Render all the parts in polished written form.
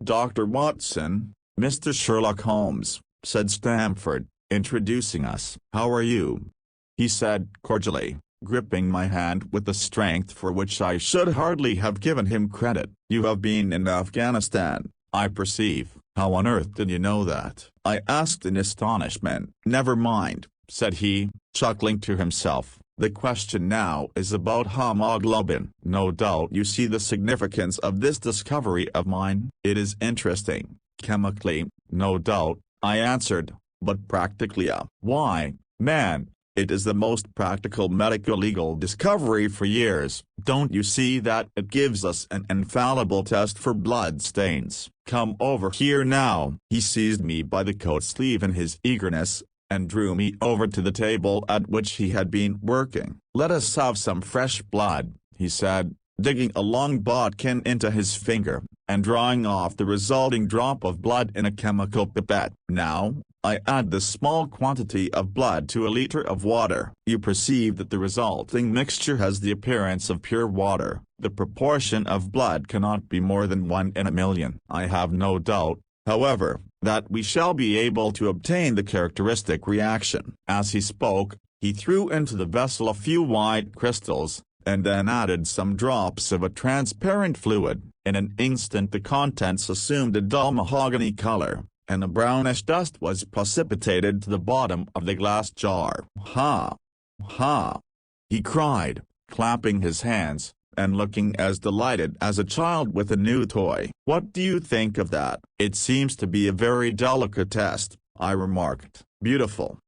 Dr. Watson, Mr. Sherlock Holmes, said Stamford, introducing us. How are you? He said cordially, gripping my hand with a strength for which I should hardly have given him credit. You have been in Afghanistan, I perceive. How on earth did you know that? I asked in astonishment. Never mind, said he, chuckling to himself. The question now is about hemoglobin. No doubt you see the significance of this discovery of mine. It is interesting, chemically, no doubt, I answered, but practically why, man, it is the most practical medico-legal discovery for years. Don't you see that it gives us an infallible test for blood stains? Come over here now. He seized me by the coat sleeve in his eagerness, and drew me over to the table at which he had been working. Let us have some fresh blood, he said, digging a long bodkin into his finger, and drawing off the resulting drop of blood in a chemical pipette. Now, I add this small quantity of blood to a liter of water. You perceive that the resulting mixture has the appearance of pure water. The proportion of blood cannot be more than 1 in a million. I have no doubt, however, that we shall be able to obtain the characteristic reaction. As he spoke, he threw into the vessel a few white crystals, and then added some drops of a transparent fluid. In an instant the contents assumed a dull mahogany color, and a brownish dust was precipitated to the bottom of the glass jar. Ha! Ha! He cried, clapping his hands, and looking as delighted as a child with a new toy. What do you think of that? It seems to be a very delicate test, I remarked. Beautiful.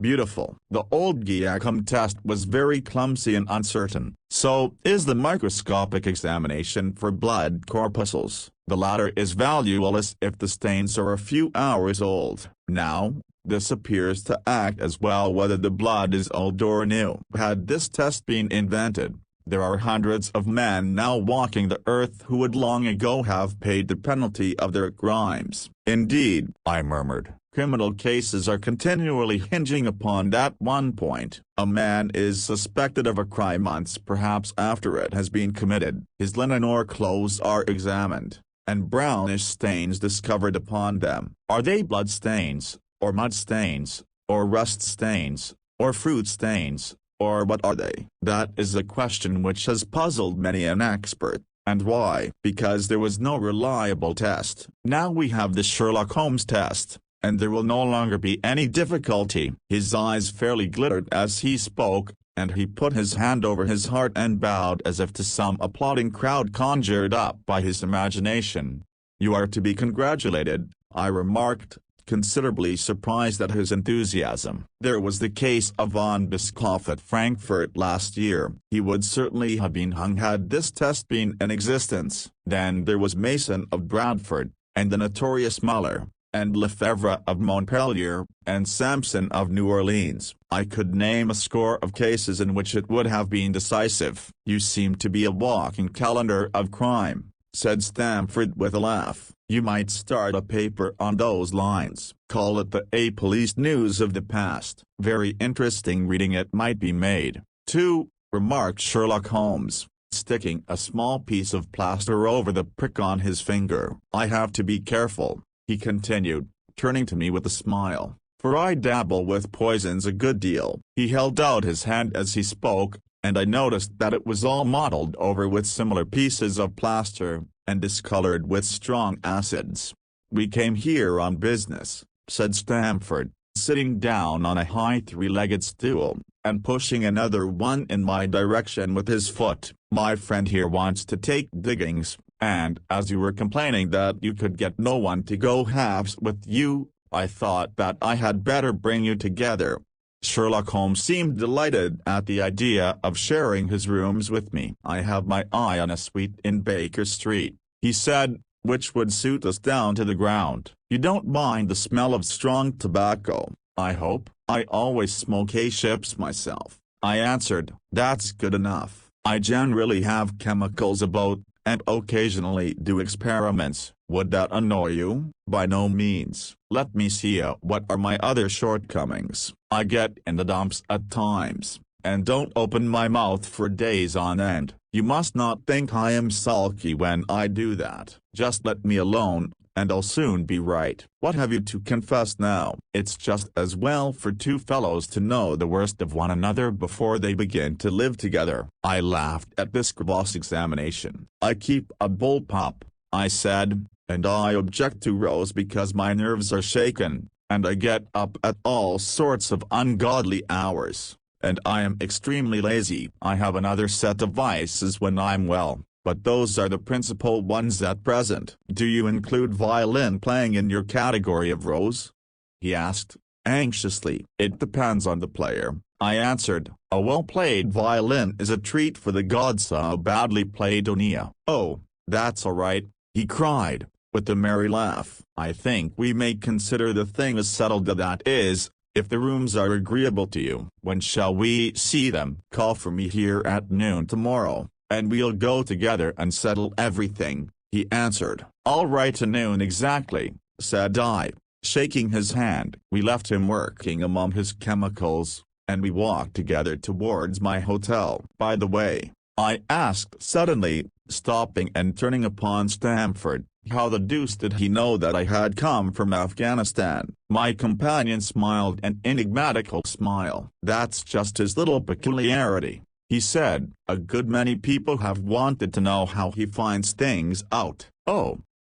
Beautiful. The old Giacomo test was very clumsy and uncertain. So is the microscopic examination for blood corpuscles. The latter is valueless if the stains are a few hours old. Now, this appears to act as well whether the blood is old or new. Had this test been invented, there are hundreds of men now walking the earth who would long ago have paid the penalty of their crimes. Indeed, I murmured, criminal cases are continually hinging upon that one point. A man is suspected of a crime months perhaps after it has been committed. His linen or clothes are examined, and brownish stains discovered upon them. Are they blood stains, or mud stains, or rust stains, or fruit stains, or what are they? That is a question which has puzzled many an expert. And why? Because there was no reliable test. Now we have the Sherlock Holmes test, and there will no longer be any difficulty. His eyes fairly glittered as he spoke, and he put his hand over his heart and bowed as if to some applauding crowd conjured up by his imagination. You are to be congratulated, I remarked, considerably surprised at his enthusiasm. There was the case of von Bischoff at Frankfurt last year. He would certainly have been hung had this test been in existence. Then there was Mason of Bradford, and the notorious Muller, and Lefebvre of Montpellier, and Sampson of New Orleans. I could name a score of cases in which it would have been decisive. You seem to be a walking calendar of crime, said Stamford with a laugh. You might start a paper on those lines. Call it the A Police News of the Past. Very interesting reading it might be made, too, remarked Sherlock Holmes, sticking a small piece of plaster over the prick on his finger. I have to be careful, he continued, turning to me with a smile, for I dabble with poisons a good deal. He held out his hand as he spoke, and I noticed that it was all mottled over with similar pieces of plaster, and discolored with strong acids. We came here on business, said Stamford, sitting down on a high three-legged stool, and pushing another one in my direction with his foot. My friend here wants to take diggings, and as you were complaining that you could get no one to go halves with you, I thought that I had better bring you together. Sherlock Holmes seemed delighted at the idea of sharing his rooms with me. I have my eye on a suite in Baker Street, he said, which would suit us down to the ground. You don't mind the smell of strong tobacco, I hope? I always smoke ships myself, I answered. That's good enough. I generally have chemicals about, and occasionally do experiments. Would that annoy you? By no means. Let me see what are my other shortcomings. I get in the dumps at times, and don't open my mouth for days on end. You must not think I am sulky when I do that. Just let me alone, and I'll soon be right. What have you to confess now? It's just as well for two fellows to know the worst of one another before they begin to live together. I laughed at this cross-examination. I keep a bullpup, I said, and I object to rows because my nerves are shaken, and I get up at all sorts of ungodly hours, and I am extremely lazy. I have another set of vices when I'm well, but those are the principal ones at present. Do you include violin playing in your category of rows? He asked, anxiously. It depends on the player, I answered. A well-played violin is a treat for the gods. A badly played Onia. Oh, that's all right, he cried, with a merry laugh. I think we may consider the thing as settled. That is, if the rooms are agreeable to you. When shall we see them? Call for me here at noon tomorrow, and we'll go together and settle everything, he answered. All right, at noon exactly, said I, shaking his hand. We left him working among his chemicals, and we walked together towards my hotel. By the way, I asked suddenly, stopping and turning upon Stamford, how the deuce did he know that I had come from Afghanistan? My companion smiled an enigmatical smile. That's just his little peculiarity, he said. A good many people have wanted to know how he finds things out. Oh,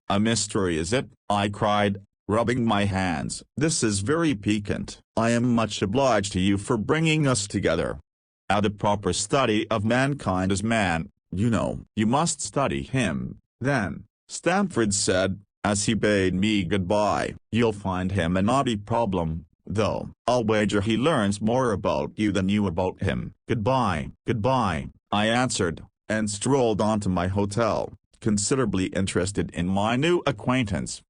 a mystery is it? I cried, rubbing my hands. This is very piquant. I am much obliged to you for bringing us together. At a proper study of mankind as man, you know. You must study him, then, Stamford said, as he bade me goodbye. You'll find him a naughty problem, though. I'll wager he learns more about you than you about him. Goodbye. Goodbye, I answered, and strolled on to my hotel, considerably interested in my new acquaintance.